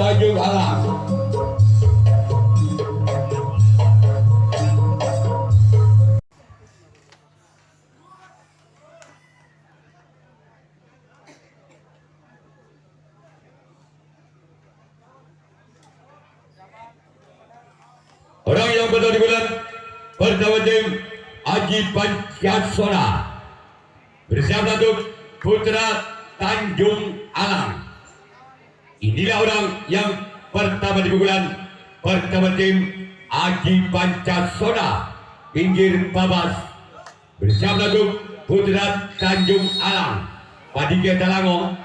Tanjung Alang. Orang yang berada di bulan pertama tim Aji Pancasona bersama untuk Putra Tanjung Alang. Inilah orang yang pertama di bulan pertama tim Aji Pancasona pinggir Babas bersama untuk Putra Tanjung Alang Padike Talango.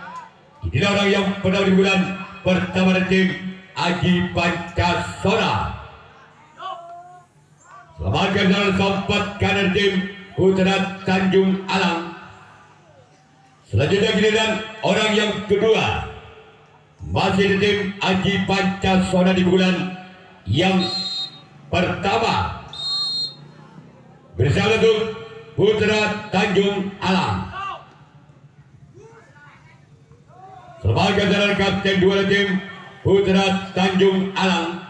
Inilah orang yang pertama di bulan pertama tim Aji Pancasona. Selamatkan dalam sempat kanan tim Putra Tanjung Alang. Selanjutnya giliran orang yang kedua masih di tim Aji Pancasona di bulan yang pertama bersama untuk Putra Tanjung Alang. Selamatkan dalam kapten dua tim Putra Tanjung Alang.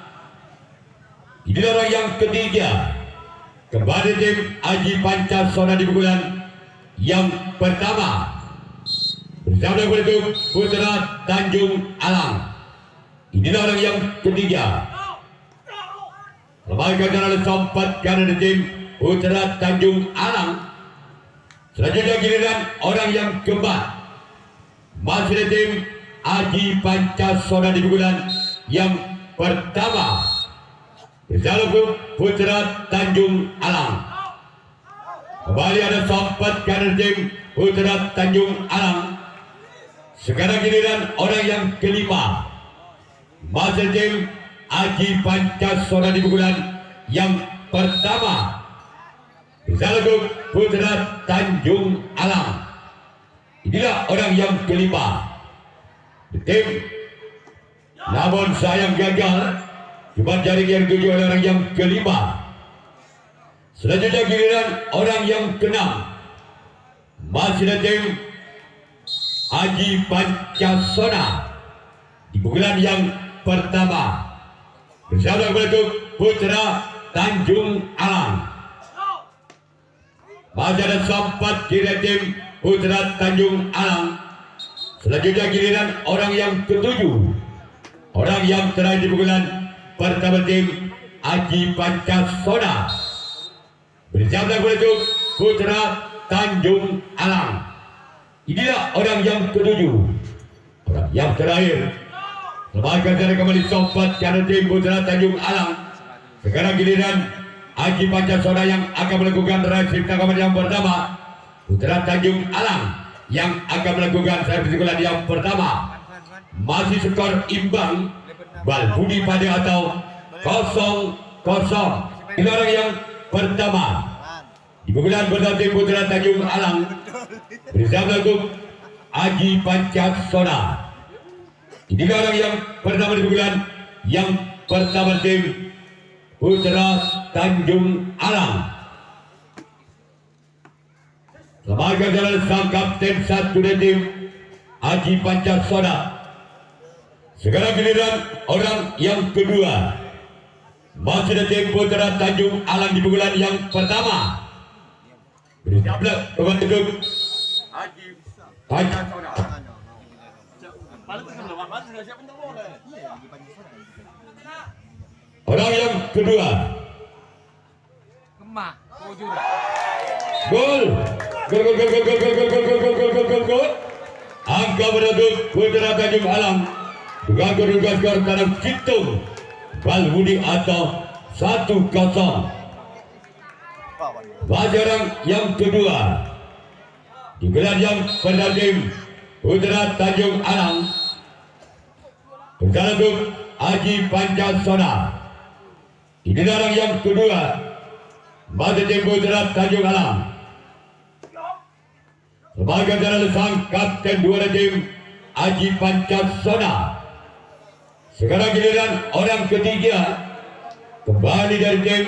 Inilah orang yang ketiga kembali tim Aji Pancasona di bulan yang pertama bersama dengan Putra Tanjung Alang. Inilah orang yang ketiga. Lembaga jalan sempat kanan tim Putra Tanjung Alang. Selanjutnya giliran orang yang keempat masih tim Aji Pancasona di bulan yang pertama bersama Putra Tanjung Alang. Kembali ada sempat kanan tim Putra Tanjung Alang. Sekarang giliran orang yang kelima masih tim Aji Pancasona di bulan yang pertama bersama Putra Tanjung Alang. Inilah orang yang kelima tim. Namun sayang gagal, cuma jaring yang tujuh oleh orang yang kelima. Selanjutnya giliran orang yang keenam masih tim Aji Pancasona di bulan yang pertama bersama dengan Putra Tanjung Alang. Masih ada sempat giliran tim Putra Tanjung Alang. Selanjutnya giliran orang yang ketujuh, orang yang terakhir di bulan pertama tim Aji Pancasona bersama dengan Putra Tanjung Alang. Inilah orang yang ketujuh, orang yang terakhir. Lembaga dari kembali sempat kanan tim Putra Tanjung Alang. Sekarang giliran Aji Pancasona yang akan melakukan resip tangkapan yang pertama. Putra Tanjung Alang yang akan melakukan servis gol yang pertama. Masih skor imbang, bal budi pada atau 0-0. Ini orang yang pertama di bulan pertama tim Putra Tanjung Alang bersama dengan Aji Pancasona. Ini orang yang pertama di bulan yang pertama tim Putra Tanjung Alang. Lembaga jalan sang kapten satu dari tim Aji Pancasona. Sekarang giliran orang yang kedua masih dari tim Putra Tanjung Alang di bulan yang pertama bersama dengan Aji Pancasona. Orang yang kedua gol. Angka beradu Putra Tanjung Alang dengan kedudukan skor taraf Citung bal budi atau 1-0. Pelajaran yang kedua di gelar yang pada tim Putra Tanjung Alang bersama Aji Pancasona. Ini orang yang kedua pada tim Putra Tanjung Alang. Sebagai jalan sang kapten dua tim Aji Pancasona. Sekarang giliran orang ketiga kembali dari tim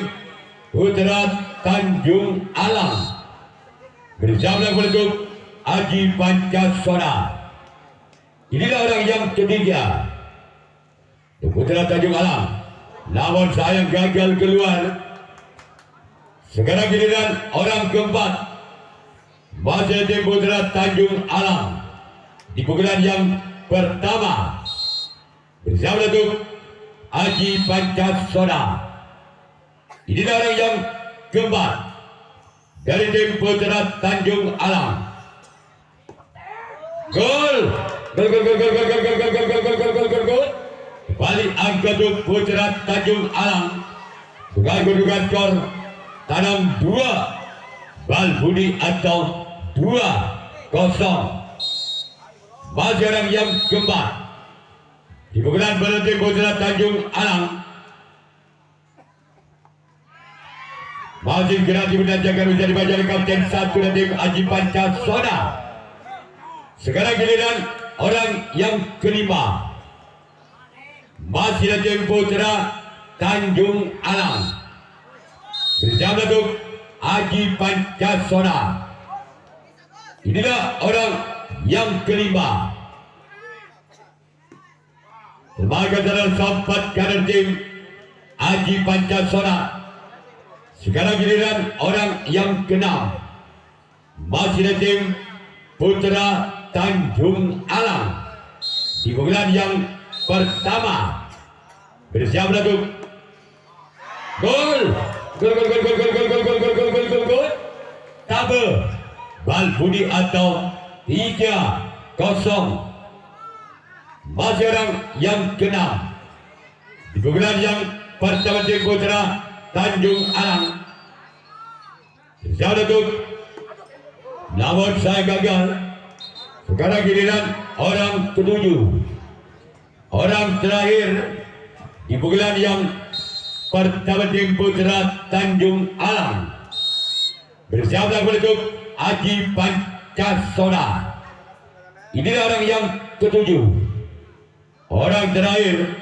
Putra Tanjung Alang bersama dengan Aji Pancasona. Inilah orang yang ketiga Putra Tanjung Alang. Namun sayang gagal keluar. Sekarang giliran orang keempat. Masih tim Putra Tanjung Alang. Di pukulan yang pertama. Bersama Datuk Haji Pancasona. Inilah orang yang keempat dari tim Putra Tanjung Alang. Gol! Gol! Balik angka untuk Putra Tanjung Alang. Dengan kedudukan skor tanam 2 bal budi atau 2-0. Masih orang yang keempat di pukulan berhenti Putra Tanjung Alang. Masih gerak dimenanjakan menjadi bagian kapten 1 dan tim Haji Pancasona. Sekarang giliran orang yang kelima. Masih tim Putra Tanjung Alang. Bersama Datuk Haji Pancasona. Inilah orang yang kelima. Sebagai dalam sempat kanan tim Haji Pancasona. Sekarang giliran orang yang keenam. Masih tim Putra Tanjung Alang. Di pukulan yang pertama. Bersiap Datuk. Gol. Gol. Tabe. Bal budi atau 3-0. Masih orang yang keenam. Di pukulan yang pertama tim Putra Tanjung Alang. Bersiap Datuk. Namun saya gagal. Sekarang giliran orang ketujuh. Orang terakhir di pukulan yang pertama tim Putra Tanjung Alang. Bersiaplah Datuk Haji Pancasona. Inilah orang yang ketujuh. Orang terakhir.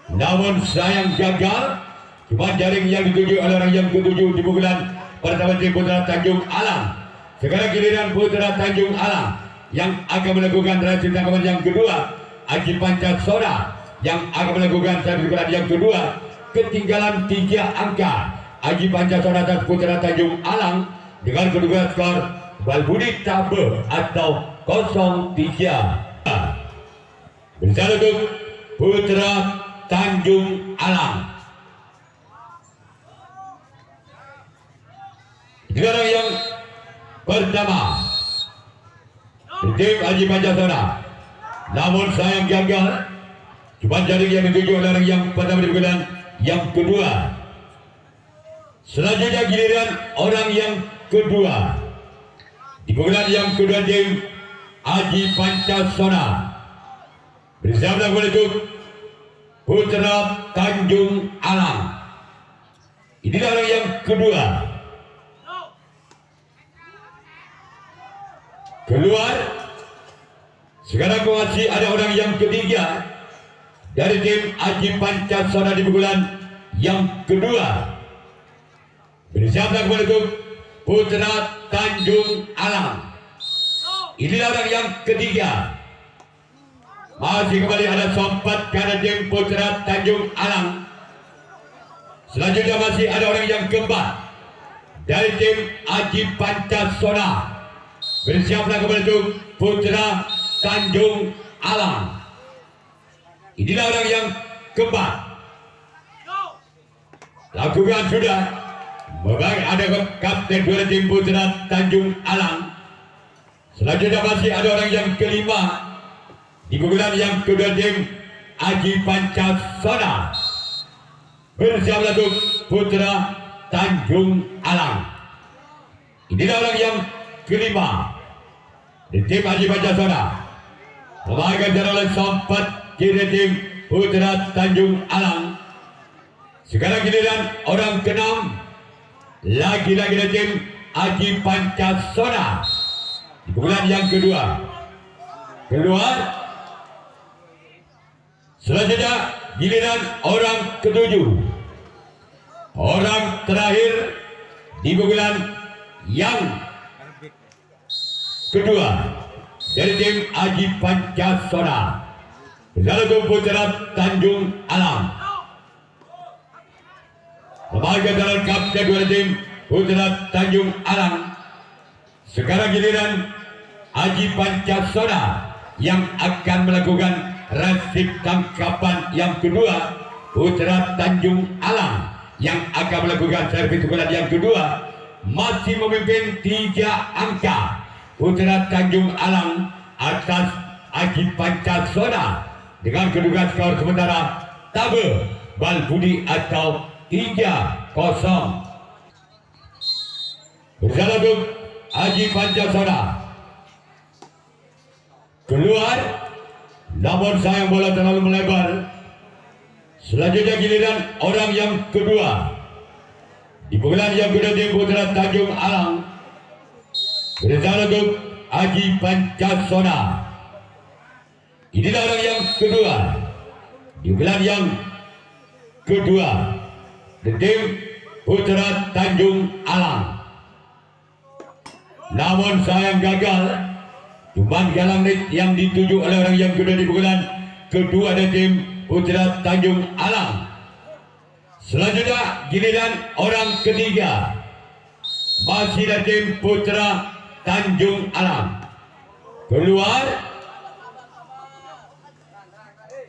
Namun sayang gagal. Cuma jaring yang dituju oleh orang yang ketujuh di pukulan pertama tim Putra Tanjung Alang. Sekarang giliran Putra Tanjung Alang yang akan melakukan transit tangkapan yang kedua. Haji Pancasona yang akan melakukan pukulan yang kedua. Ketinggalan 3 angka. Haji Pancasona atas Putra Tanjung Alang dengan kedudukan skor bal budi tabe atau 0-3. Bersama untuk Putra Tanjung Alang. Negara yang pertama tim Haji Pancasona. Namun sayang gagal. Cuma jaring yang dituju oleh orang yang pertama di pukulan yang kedua. Selanjutnya giliran orang yang kedua. Di pukulan yang kedua tim Haji Pancasona. Bersama untuk Putra Tanjung Alang. Inilah orang yang kedua. Keluar. Sekarang masih ada orang yang ketiga dari tim Haji Pancasona di pukulan yang kedua. Bersama untuk Putra Tanjung Alang. Inilah orang yang ketiga. Masih kembali ada sempat karena tim Putra Tanjung Alang. Selanjutnya masih ada orang yang keempat dari tim Haji Pancasona. Bersiaplah kembali untuk Putra Tanjung Alang. Inilah orang yang keempat. Lakukan sudah. Bagi ada kapten dua tim Putra Tanjung Alang. Selanjutnya masih ada orang yang kelima. Di pukulan yang kedua tim Haji Pancasona. Bersiaplah untuk Putra Tanjung Alang. Inilah orang yang kelima di tim Haji Pancasona. Memakai jalan sempat kiri tim Putra Tanjung Alang. Sekarang giliran orang keenam. Lagi-lagi di tim Haji Pancasona. Di pukulan yang kedua. Keluar. Selanjutnya giliran orang ketujuh. Orang terakhir di pukulan yang kedua dari tim Haji Pancasona. Lalu putra Tanjung Alam. Lembaga dalam Cup kedua tim putra Tanjung Alam. Sekarang giliran Haji Pancasona yang akan melakukan resip tangkapan yang kedua. Putra Tanjung Alam yang akan melakukan servis pukulan yang kedua masih memimpin 3 angka. Putra Tanjung Alam atas Haji Pancasona dengan kedudukan skor sementara Tabe Balbudi atau 3-0. Bersalah untuk Haji Pancasona keluar, namun sayang bola terlalu melebar. Selanjutnya giliran orang yang kedua di pukulan yang kedua tim putra Tanjung Alam. Bersalah untuk Haji Pancasona. Inilah orang yang kedua di bulan yang kedua di tim putra Tanjung Alam. Namun sayang gagal. Cuman galang yang dituju oleh orang yang kedua di bulan kedua di tim putra Tanjung Alam. Selanjutnya giliran orang ketiga masih di tim putra Tanjung Alam. Keluar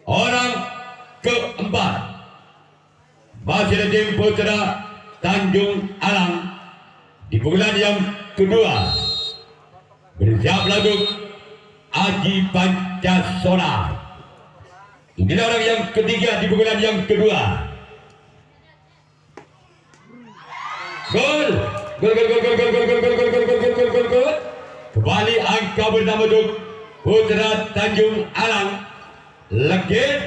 orang keempat masih di tim putra Tanjung Alam di pukulan yang kedua. Bersiap lagu Haji Pancasona. Inilah orang yang ketiga di pukulan yang kedua. Gol. Gol. Kembali angka bersama untuk putra Tanjung Alam. Legit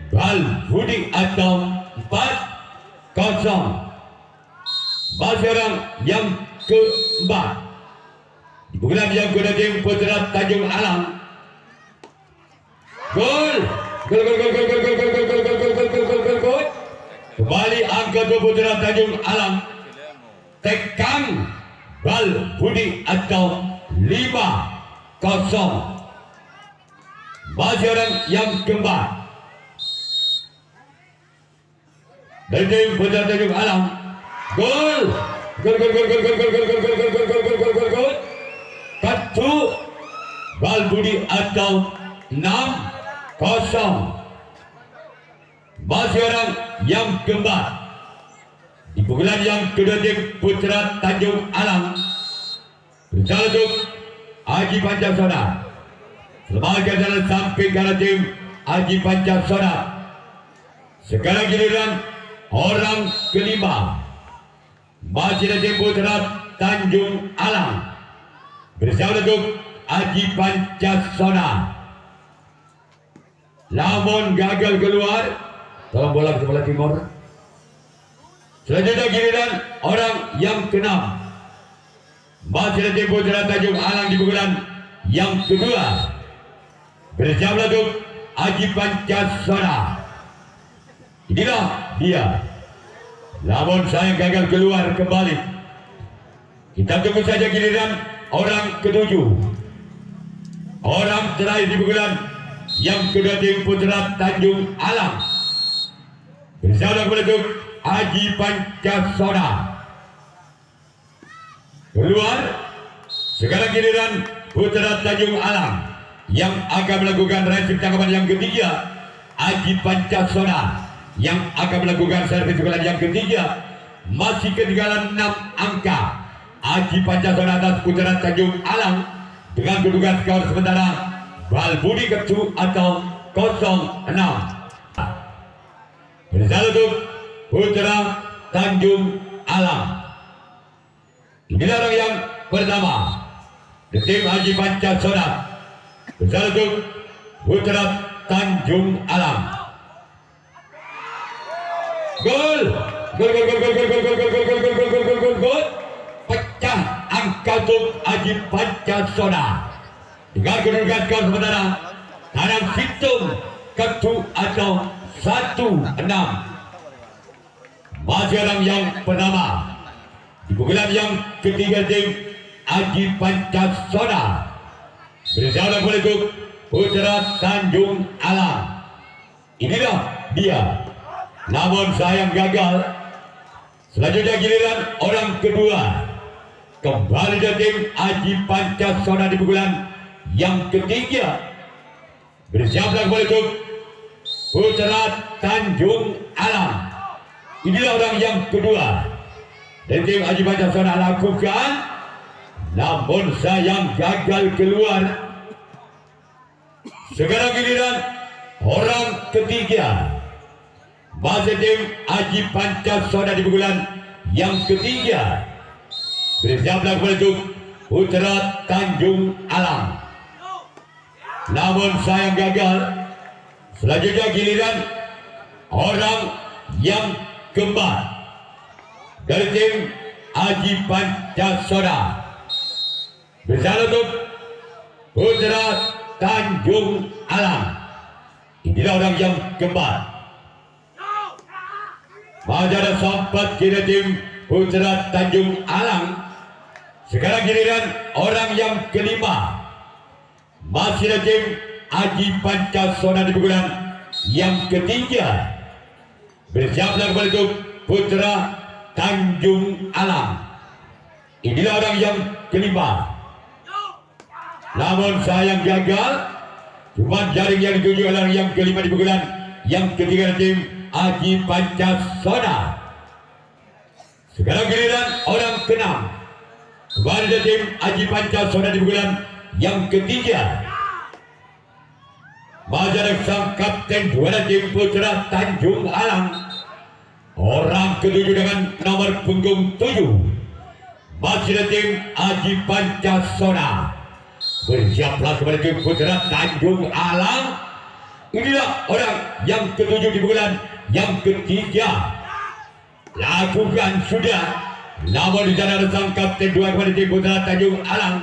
Balbudi atau 4-0. Masih orang yang keempat di pukulan yang kedua tim putra Tanjung Alam. Gol. Kembali angka dua putra Tanjung Alam. Tekan Balbudi atau 5-0. Masih orang yang keempat dari tim putra Tanjung Alam. Gol. Katu Balbudi atau 6-0. Masih orang yang keempat di pukulan yang kedua tim putra Tanjung Alam. Bersalah untuk Haji Pancasona. Sebagai jalan samping kanan tim Haji Pancasona. Sekarang giliran orang kelima masih di tim putra Tanjung Alam. Bersalah untuk Haji Pancasona. Namun gagal keluar. Tolong bola ke sebelah timur. Selanjutnya giliran orang yang keenam masih di tim putra Tanjung Alam di pukulan yang kedua. Bersalah untuk Haji Pancasona. Inilah dia. Namun saya gagal keluar kembali. Kita tunggu saja giliran orang ketujuh. Orang terakhir di pukulan yang kedua tim putra Tanjung Alam. Bersalah untuk Haji Pancasona. Keluar. Sekarang giliran putra Tanjung Alam yang akan melakukan resip tangkapan yang ketiga. Haji Pancasona yang akan melakukan servis pukulan yang ketiga. Masih ketinggalan 6 angka. Haji Pancasona atas putra Tanjung Alam dengan kedudukan skor sementara Balbudi Ketu atau 0-6. Bersalah untuk putra Tanjung Alam. Inilah orang yang pertama di tim Haji Pancasona. Bersalah untuk putra Tanjung Alam. Gol. Gol. Pecah angka untuk Haji Pancasona dengan kedudukan skor sementara Tanang Situng Ketu atau 1-6. Masih orang yang pertama di pukulan yang ketiga tim Haji Pancasona. Bersalah untuk putra Tanjung Alang. Inilah dia. Namun sayang gagal. Selanjutnya giliran orang kedua. Kembali dari tim Aji Pancasona di pukulan yang ketiga. Bersiap kembali untuk putra Tanjung Alang. Inilah orang yang kedua dari tim Aji Pancasona lakukan. Namun sayang gagal keluar. Sekarang giliran orang ketiga. Masih tim Aji Pancasona di pukulan yang ketiga. Bersiap kembali untuk putra Tanjung Alang. Namun sayang gagal. Selanjutnya giliran orang yang keempat dari tim Aji Pancasona. Bersiap untuk putra Tanjung Alang. Inilah orang yang keempat. Masih ada sempat kira tim putra Tanjung Alang. Sekarang giliran orang yang kelima. Masih ada tim Aji Pancasona di pukulan yang ketiga. Bersiaplah kembali untuk putra Tanjung Alang. Inilah orang yang kelima. Namun sayang gagal. Cuma jaring yang dituju oleh orang yang kelima di pukulan yang ketiga tim Aji Pancasona. Sekarang giliran orang keenam. Kembali dari tim Aji Pancasona di pukulan yang ketiga. Masih ada sang kapten juara tim putra Tanjung Alang. Orang ketujuh dengan nomor punggung 7. Masih ada tim Aji Pancasona. Bersiaplah kepada tim putra Tanjung Alang. Inilah orang yang ketujuh di bulan yang ketiga. Lakukan sudah. Namun di sana ada sang kapten dua kepada tim putra Tanjung Alang.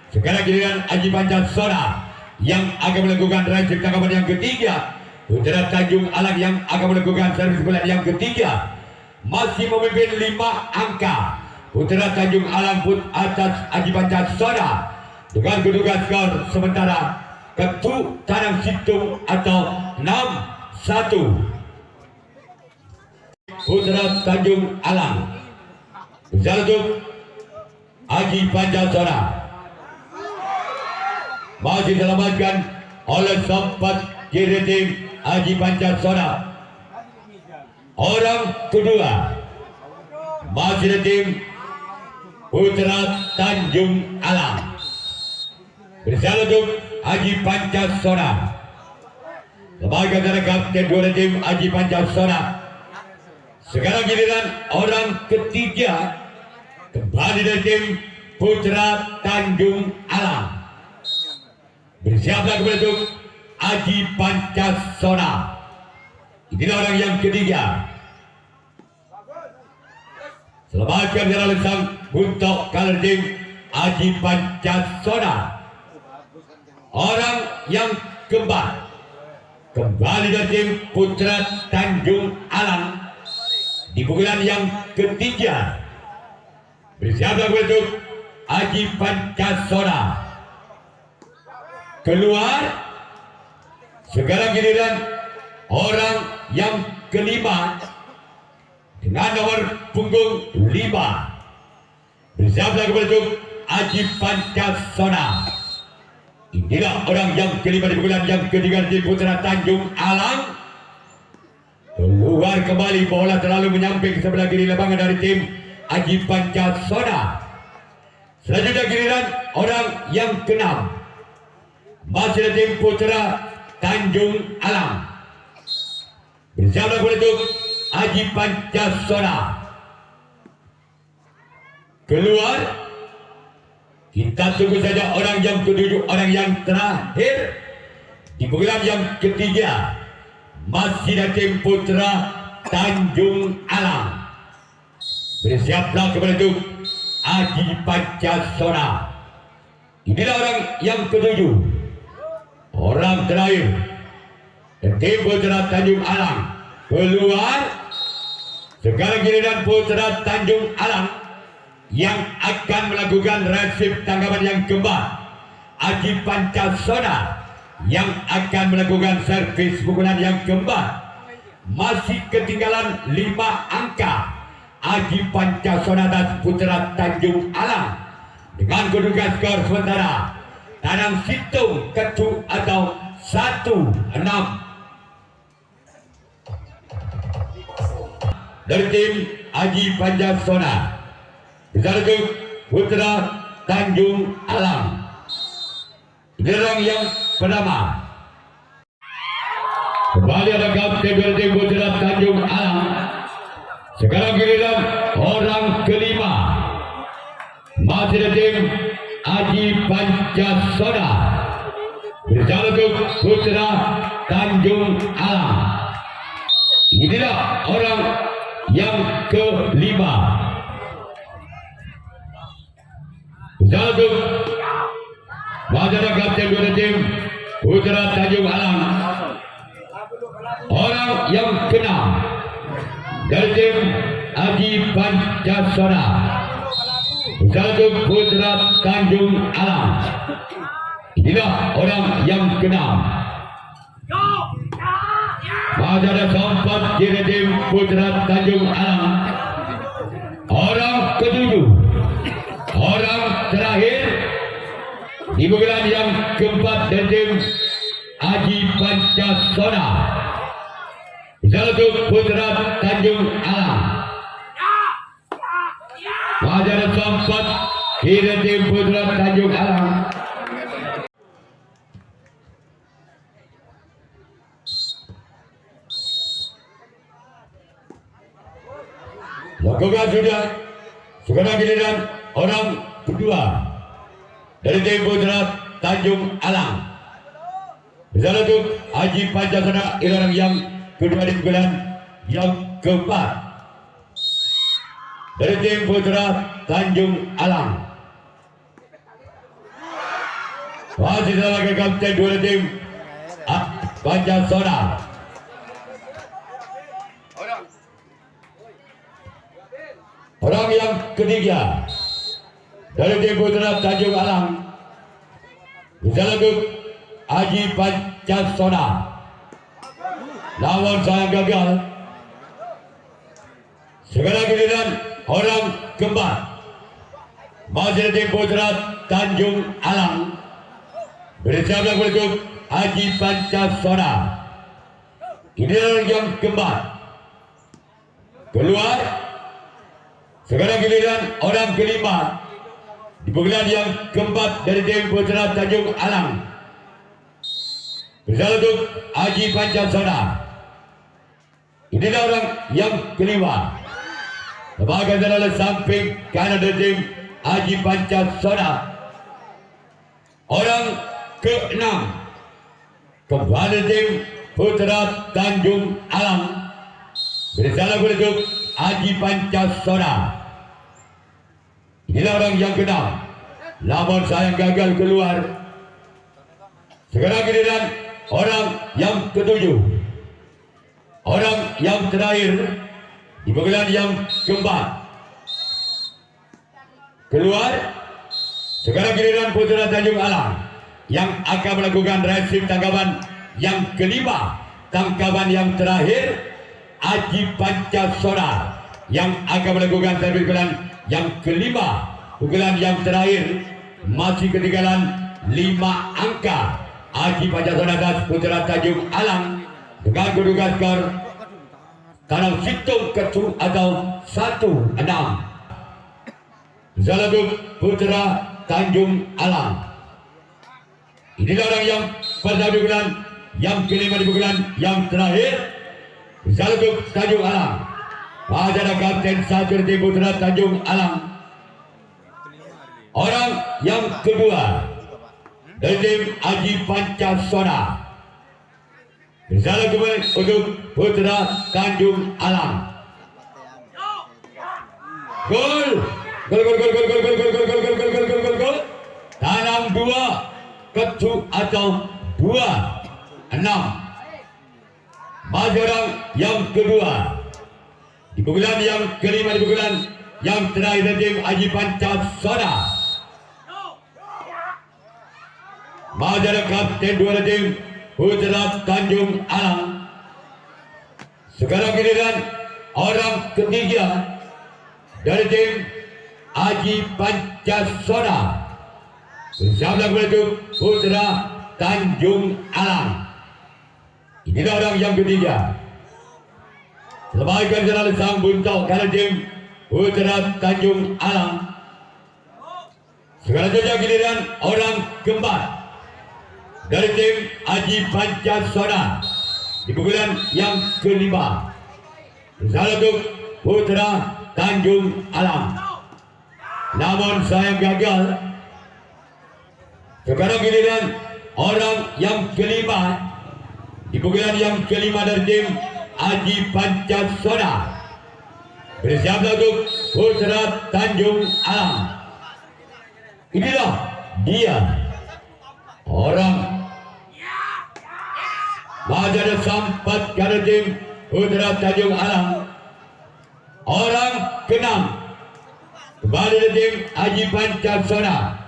Sekarang giliran Aji Pancasona yang akan melakukan resip tangkapan yang ketiga. Putra Tanjung Alang yang akan melakukan servis bulan yang ketiga. Masih memimpin 5 angka. Putra Tanjung Alang pun atas Aji Pancasona dengan kedudukan skor sementara Ketu Tanang Situng atau 6-1. Putra Tanjung Alang untuk Aji Pancasona masih diselamatkan oleh sempat kiri tim Aji Pancasona. Orang kedua masih tim Putra Tanjung Alang. Bersalah untuk Aji Pancasona. Sebagai antara kapten dua tim Aji Pancasona. Sekarang giliran orang ketiga kembali dari tim Putra Tanjung Alang. Bersiaplah kepada untuk Aji Pancasona. Inilah orang yang ketiga. Selamatkan oleh sang buntok kalah tim Aji Pancasona. Orang yang keempat kembali dari tim Putra Tanjung Alang di pukulan yang ketiga. Bersiaplah untuk Aji Pancasona. Keluar. Sekarang giliran orang yang kelima dengan nomor punggung 5. Bersiaplah untuk Aji Pancasona. Inilah orang yang kelima di bulan yang ketiga di Putra Tanjung Alang. Keluar kembali, bola terlalu menyamping sebelah kiri lapangan dari tim Aji Pancasona. Selanjutnya giliran orang yang keenam. Masih tim Putra Tanjung Alang. Bersiaplah untuk Aji Pancasona. Keluar. Kita tunggu saja orang yang ketujuh, orang yang terakhir di pukulan yang ketiga. Masih ada tim Putra Tanjung Alang. Bersiaplah kepada itu Aji Pancasona. Inilah orang yang ketujuh. Orang terakhir tim Putra Tanjung Alang. Keluar. Sekarang giliran Putra Tanjung Alang yang akan melakukan resip tanggapan yang keempat. Aji Pancasona yang akan melakukan servis pukulan yang keempat. Masih ketinggalan 5 angka. Aji Pancasona dan Putra Tanjung Alang dengan kedudukan skor sementara Tanam Situng Ketu atau 1-6 dari tim Aji Pancasona besar Putra Tanjung Alang. Gerang yang pertama kembali ada kapten dari tim Putra Tanjung Alang. Sekarang giliran orang kelima masih ada tim Aji Pancasona bersama untuk Putra Tanjung Alang. Inilah orang yang kelima bersama untuk masih ada kapten dari tim Putra Tanjung Alang. Orang yang keenam dari tim Aji Pancasona satu Putra Tanjung Alang. Inilah orang yang keenam. Masih ada sempat dari tim Putra Tanjung Alang. Orang ketujuh, orang terakhir di bulan yang keempat dari tim Aji Pancasona satu Putra Tanjung Alang. Masih ada sempat dari tim Putra Tanjung Alang. Lakukan sudah. Sekarang giliran orang kedua dari tim Putra Tanjung Alang. Bersama untuk Aji Pancasona orang yang kedua di bulan yang keempat dari tim Putra Tanjung Alang. Masih sebagai kapten dua tim Pancasona. Orang yang ketiga dari tim Putra Tanjung Alang. Bersama untuk Aji Pancasona. Lawan saya gagal. Sekarang giliran orang keempat masih tim Putra Tanjung Alang bersama untuk Aji Pancasona. Ini orang yang keempat keluar. Sekarang giliran orang kelima di bulan yang keempat dari tim Putra Tanjung Alang bersama untuk Aji Pancasona. Inilah orang yang kelima. Sebagai adalah samping kanan dari tim Aji Pancasona. Orang keenam kembali tim Putra Tanjung Alang bersama untuk Aji Pancasona. Inilah orang yang keenam. Namun sayang gagal keluar. Sekarang giliran orang yang ketujuh, orang yang terakhir di bulan yang keempat keluar. Sekarang giliran Putra Tanjung Alang yang akan melakukan reaksi tangkapan yang kelima. Tangkapan yang terakhir Aji Pancasona yang akan melakukan servis pukulan yang kelima. Pukulan yang terakhir masih ketinggalan 5 angka. Aji Pancasona dan Putra Tanjung Alang dengan kedudukan skor Tanam Situng Ketu atau 1-6. Zalabuk Putra Tanjung Alang. Inilah orang yang pada bulan yang kelima di bulan yang terakhir. Zalabuk Tanjung Alang. Pada kapten satu tim Putra Tanjung Alang. Orang yang kedua dari tim Aji Pancasona. Misalnya kembali untuk Putra Tanjung Alang. Gol. Gol. Tanam 2 Ketu atau 2-6. Maju orang yang kedua di pukulan yang kelima di pukulan yang terakhir dari tim Aji Pancasona. Mahajan kapten dua tim Putra Tanjung Alang. Sekarang giliran orang ketiga dari tim Aji Pancasona bersama kepada Putra Tanjung Alang. Inilah orang yang ketiga. Lemahkan jalan sang buntok dari tim Putra Tanjung Alang. Sekarang saja giliran orang keempat dari tim Aji Pancasona di pukulan yang kelima. Bersama untuk Putra Tanjung Alang. Namun saya gagal. Sekarang giliran orang yang kelima di pukulan yang kelima dari tim Aji Pancasona. Bersama untuk Putra Tanjung Alang. Inilah dia orang Mahajan sampat dari tim Putra Tanjung Alang. Orang keenam kembali dari tim Aji Pancasona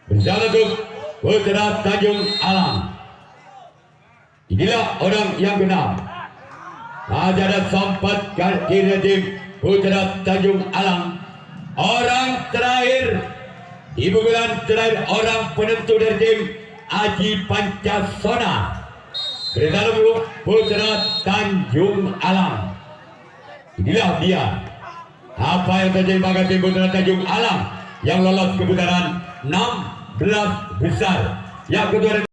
bersama untuk Putra Tanjung Alang. Inilah orang yang keenam. Mahajan sampat dari tim Putra Tanjung Alang. Orang terakhir di pukulan terakhir, orang penentu dari tim Aji Pancasona bersama Putra Tanjung Alang. Inilah dia apa yang terjadi pada tim Putra Tanjung Alang yang lolos ke putaran 16 besar. Yang kedua